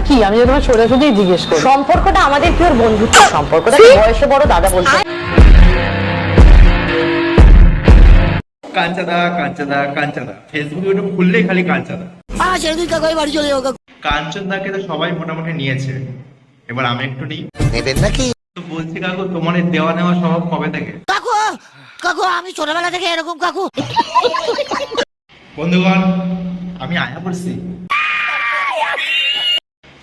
কি আমি যে তোমার সোজাসুজি জিজ্ঞেস করি, সম্পর্কটা আমাদের কি ওর বন্ধুত্বের সম্পর্কটা বয়সে বড় দাদা বলছে। কাঞ্চাদা কাঞ্চাদা কাঞ্চাদা ফেসবুকে ওটা খুললেই খালি কাঞ্চাদা। কাঞ্চনদাকে তো সবাই মোটামুটি নিয়েছে, এবার আমি একটু নিই। নেবেন নাকি? তো বলছি কাকু, তোমার এই দেওয়া নেওয়া স্বভাব কবে থেকে? কাকু কাকু আমি ছোটবেলা থেকে এরকম কাকু। বন্ধুগণ, আমি আয়া পড়ছি।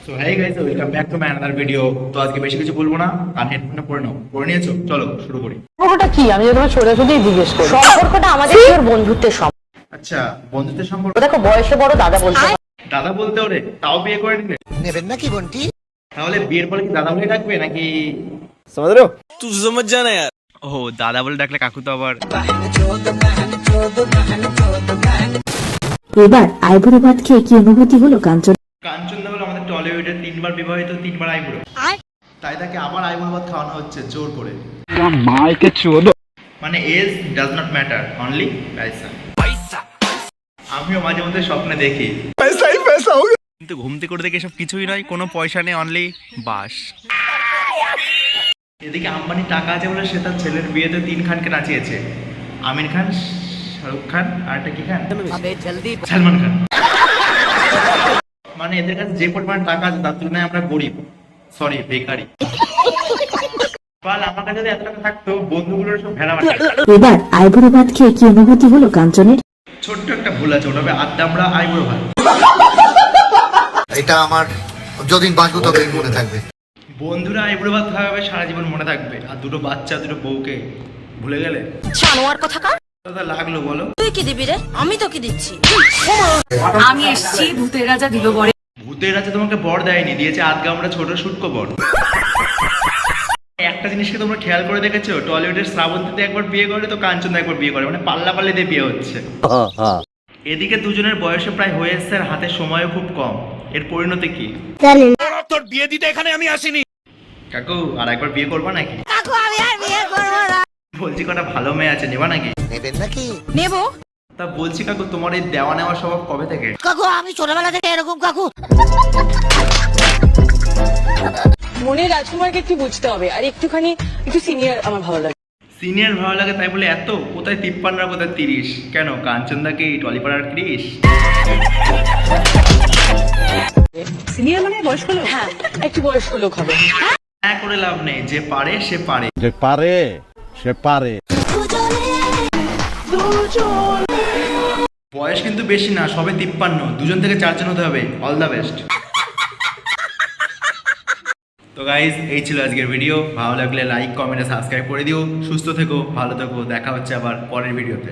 So hey guys, welcome back to my another video. তো আজকে বেশি কিছু বলবো না, কান হেডফোনটা পরে নাও। পরে নিয়েছো? চলো শুরু করি। সম্পর্কটা কি আমি যে তোমার সোজাসুজি জিজ্ঞেস করি, সম্পর্কটা আমাদের কি ওর বন্ধুত্বের সম্পর্ক আচ্ছা, বন্ধুত্বের সম্পর্ক। দেখো বয়সে বড় দাদা বলছে। দাদা বলতে ওরে তাও বিয়ে করে নিলে? নেবেন নাকি বন্টি? তাহলে বিয়ের পরে কি দাদা বলে ডাকবে নাকি? समझ रहे हो तू समझ जाना यार। ও দাদা বলে ডাকলে কাকু তো আবার। এবার আইবুড়ো ভাত খেয়ে কি অনুভূতি হলো কাঞ্চন? কাঞ্চনদা হলো আমাদের টলিউডের 3বার বিবাহিত, 3বার আইবুড়ো। তাই তাকে আবার আইবুড়ো ভাত খাওয়ানো হচ্ছে জোর করে। মানে age does not matter, only পয়সা। আমিও মাঝে মধ্যে স্বপ্নে দেখি কিন্তু ঘুম থেকে করে দেখি এসব কিছুই নয়, কোনো পয়সা নেই, অনলি বাস। এদিকে আম্বানি টাকা আছে বলে সে তার ছেলের বিয়েতে 3 খানকে নাচিয়েছে। আমির খান, শাহরুখ খান, আর একটা কি খান, সালমান খান। মানে এদের কাছে যে পরিমাণ টাকা আছে তার তুলনায় আমরা গরিব, সরি বেকারি। আমার কাছে যদি এত টাকা থাকতো, বন্ধুগুলোর সব ভেড়া বাটা। এবার আইবুড়ো ভাত খেয়ে কি অনুভূতি হলো কাঞ্চনের? ছোট্ট একটা ভুল আছে, ওটা হবে আড্ডা আমরা আইবুড়ো ভাত। এটা আমার যতদিন বাঁচবো ততদিন মনে থাকবে। বন্ধুরা আইবুড়ো ভাত খাওয়াবে, সারা জীবন মনে থাকবে। আর দুটো বাচ্চা, দুটো বউকে ভুলে গেলে জানোয়ার কথা কার দাদা লাগলো বলো? তুই কি দিবি রে? আমি তো কি দিচ্ছি। আমি এসেছি ভূতের রাজা দিল বরে। ভূতের আছে তোমাকে বর দেয়নি, দিয়েছে আজকে আমরা ছোট শুটকো বর। একটা জিনিসকে তোমরা খেয়াল করে দেখেছো, টলিউডের শ্রাবন্তীতে একবার বিয়ে করে তো কাঞ্চনদা একবার বিয়ে করে, মানে পাল্লা পাল্লে দিয়ে বিয়ে হচ্ছে। এদিকে দুজনের বয়সে প্রায় হয়ে এসছে, আর হাতে সময়ও খুব কম। এর পরিণতি কি? তোর বিয়ে দিতে এখানে আমি আসিনি। কাকু আর একবার বিয়ে করবা নাকি? কাকু আমি আর বিয়ে করবো না। বলছি কটা ভালো মেয়ে আছে, নেবা নাকি? নেবেন নাকি? নেবো। তা বলছি কাকু, তোমার এই দেওয়া নেওয়া স্বভাব কবে থেকে? কাকু আমি ছোটবেলা থেকে এরকম কাকু। মনের রাজকুমারকে একটু বুঝতে হবে, আর একটু সিনিয়র আমার ভালো লাগে। সিনিয়র ভালো লাগে তাই বলে এত? কোথায় 53 আর কোথায় 30? কেন কাঞ্চনদা কি টলিপাড়ার ক্রিস? সিনিয়র মানে বয়স্ক লোক? হ্যাঁ, একটু বয়স্ক লোক হবে। হ্যাঁ করে লাভ নেই, যে পারে সে পারে। যে পারে সে পারে। বয়স কিন্তু বেশি না, সবে 53, 2জন থেকে 4জন হতে হবে। All the best. তো গাইজ, এই ছিল আজকের ভিডিও। ভালো লাগলে লাইক, কমেন্ট, সাবস্ক্রাইব করে দিও। সুস্থ থেকো, ভালো থেকো, দেখা হচ্ছে আবার পরের ভিডিওতে।